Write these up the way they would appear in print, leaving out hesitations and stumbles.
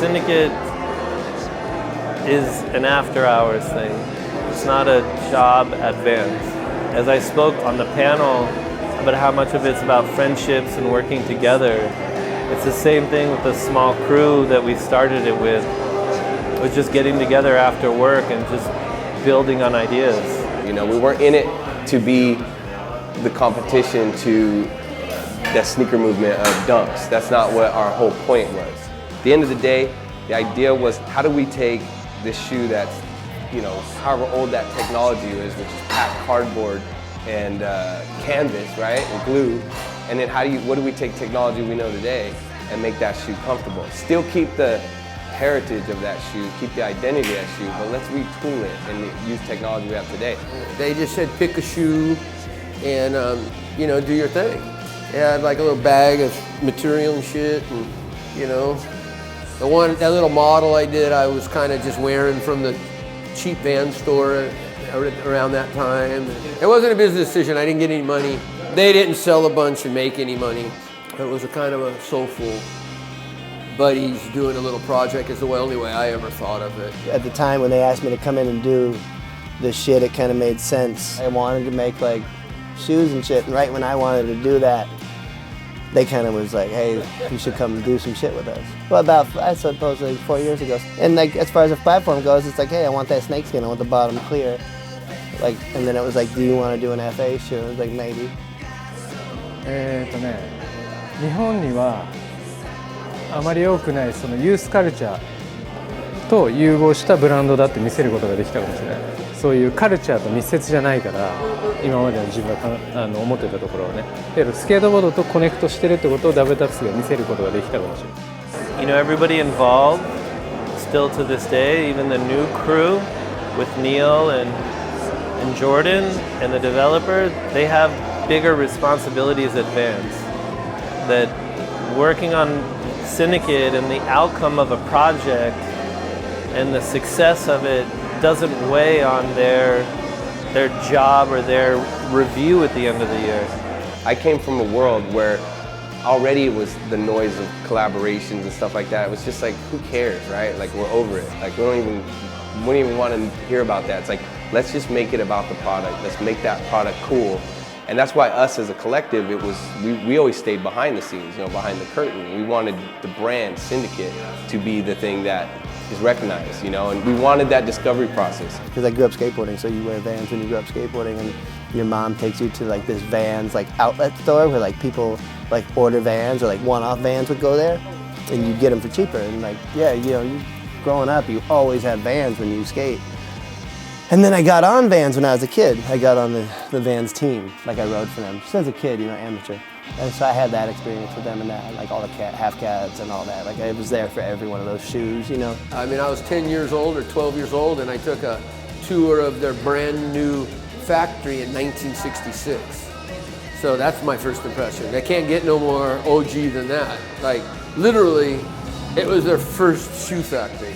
Syndicate is an after-hours thing. It's not a job at Vans. As I spoke on the panel about how much of it's about friendships and working together, it's the same thing with the small crew that we started it with. It was just getting together after work and just building on ideas. You know, we weren't in it to be the competition to that sneaker movement of dunks. That's not what our whole point was. At the end of the day, the idea was, how do we take this shoe that's, you know, however old that technology is, which is packed cardboard and canvas, right, and glue, and then what do we take technology we know today and make that shoe comfortable? Still keep the heritage of that shoe, keep the identity of that shoe, but let's retool it and use technology we have today. They just said pick a shoe and you know, do your thing. They had like a little bag of material and shit, and you know, that little model I did, I was kind of just wearing from the cheap Vans store around that time. It wasn't a business decision. I didn't get any money. They didn't sell a bunch and make any money. It was a kind of a soulful buddies doing a little project is the only way I ever thought of it. At the time when they asked me to come in and do this shit, it kind of made sense. I wanted to make like shoes and shit, and right when I wanted to do that, they kind of was like, hey, you should come do some shit with us. Well, about, I suppose, like 4 years ago. And like, as far as the platform goes, it's like, hey, I want that snakeskin, I want the bottom clear. Like, and then it was like, do you want to do an FA shoe? I was like, maybe. 日本にはあまり多くないそのユースカルチャーと融合したブランドだって見せることができたかもしれない。そういうカルチャーと密接じゃないから、今までの自分が思ってたところをね。けどスケートボードとコネクトしてるってことをダブルタックスが見せることができたかもしれない。You know, everybody involved, still to this day, even the new crew with Neil and Jordan and the developer, they have bigger responsibilities at Vans. That working on Syndicate and the outcome of a project and the success of it doesn't weigh on their job or their review at the end of the year. I came from a world where already it was the noise of collaborations and stuff like that. It was just like, who cares, right? Like, we're over it. Like, we wouldn't even want to hear about that. It's like, let's just make it about the product. Let's make that product cool. And that's why us as a collective, it was, we always stayed behind the scenes, you know, behind the curtain. We wanted the brand Syndicate to be the thing that is recognized, you know, and we wanted that discovery process. Because I grew up skateboarding, so you wear Vans when you grew up skateboarding, and your mom takes you to like this Vans like outlet store where like people like order Vans or like one-off Vans would go there, and you get them for cheaper. And like, yeah, you know, growing up, you always had Vans when you skate. And then I got on Vans when I was a kid. I got on the Vans team, like I rode for them. Just as a kid, you know, amateur. And so I had that experience with them and that, like all the half cabs and all that. Like I was there for every one of those shoes, you know. I mean, I was 10 years old or 12 years old, and I took a tour of their brand new factory in 1966. So that's my first impression. They can't get no more OG than that. Like literally, it was their first shoe factory.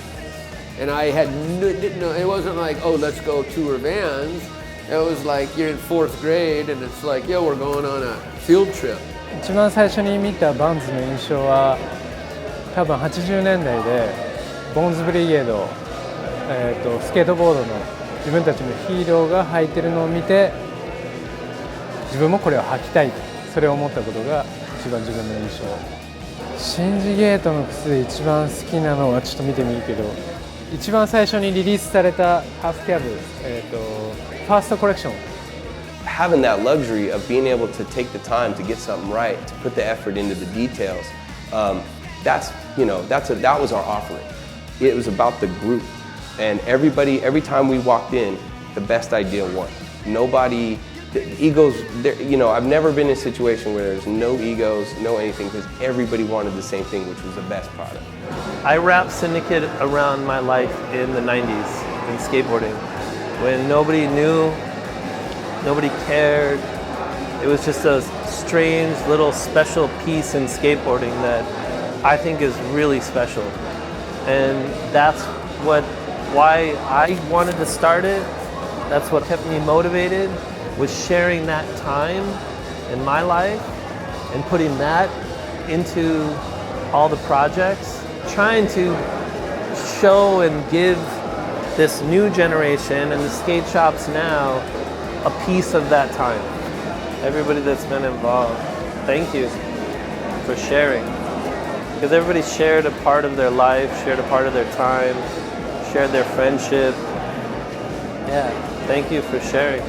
And I had didn't know, it wasn't like, oh, let's go tour Vans. It was like, you're in 4th grade and it's like, yo, we're going on a field trip. 一番最初に見たバンズの印象は多分80年代でボンズブリゲード、スケートボードの自分たちのヒーローが履いてるのを見て自分もこれを履きたい、それを思ったことが一番自分の印象。シンジゲートの靴で一番好きなのはちょっと見てみるけど、一番最初にリリースされたハーフキャブ、ファーストコレクション。Having that luxury of being able to take the time to get something right, to put the effort into the details, that was our offering. It was about the group, and every time we walked in, the best idea won. Nobody, the egos, you know, I've never been in a situation where there's no egos, no anything, because everybody wanted the same thing, which was the best product. I wrapped Syndicate around my life in the 90s in skateboarding, when nobody knew, nobody cared. It was just a strange little special piece in skateboarding that I think is really special. And that's why I wanted to start it. That's what kept me motivated, was sharing that time in my life and putting that into all the projects, trying to show and give this new generation and the skate shops now a piece of that time. Everybody that's been involved, thank you for sharing. Because everybody shared a part of their life, shared a part of their time, shared their friendship. Yeah, thank you for sharing.